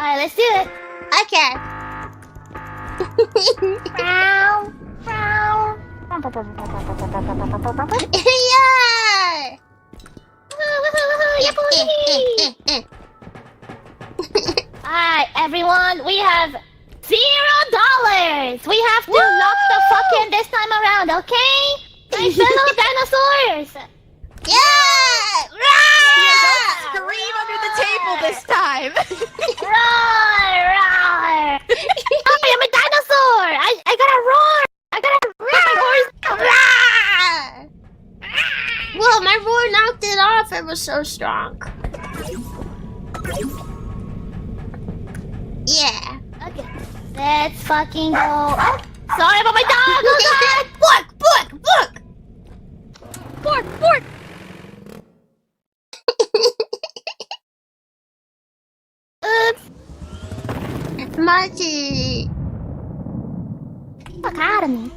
Alright, let's do it. Okay. Meow, meow. Yeah! Alright, everyone, we have $0. We have to lock the fuck in this time around, okay? My fellow dinosaurs! Yeah! Scream under the table this time. Roar! Roar! I'm a dinosaur! I gotta roar! I gotta roar! My voice! Whoa, my roar knocked it off. It was so strong. Yeah. Okay, let's fucking go. Oh, sorry about my dog! Oh god! Bork! Bork! Oops! Marty! Fuck out of me.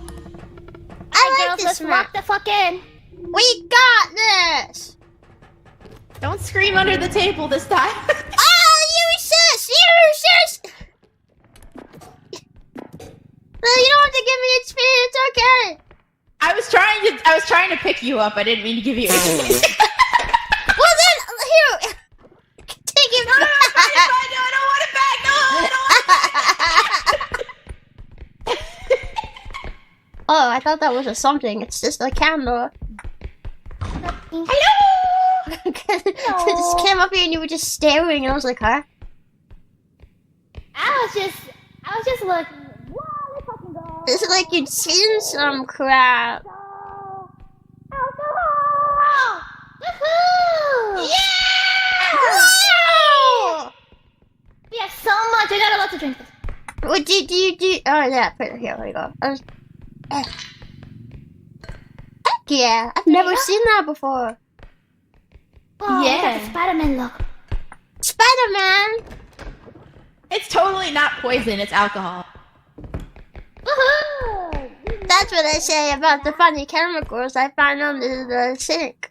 I like Girls, this let's map. lock the fuck in. We got this! Don't scream under the table this time. Oh, you sis! You sis! Well, you don't have to give me XP, it's okay! I was trying to pick you up. I didn't mean to give you. Well then, here! Take it back! I don't want it back! No, I don't want it back! Oh, I thought that was a something. It's just a camera. Hello! It just came up here and you were just staring and I was like, huh? I was just like, wow, let's fucking go. It's like you'd seen some crap. Go. Alcohol! Woohoo! Yeah! Wow! We have so much. I got a lot to drink. What do you? Oh yeah, put it here. There we go. Heck yeah! I've never seen that before. Oh, Yeah. look at the Spider-Man look. Spider-Man. It's totally not poison. It's alcohol. Woohoo! That's what I say about the funny chemicals I find under the sink.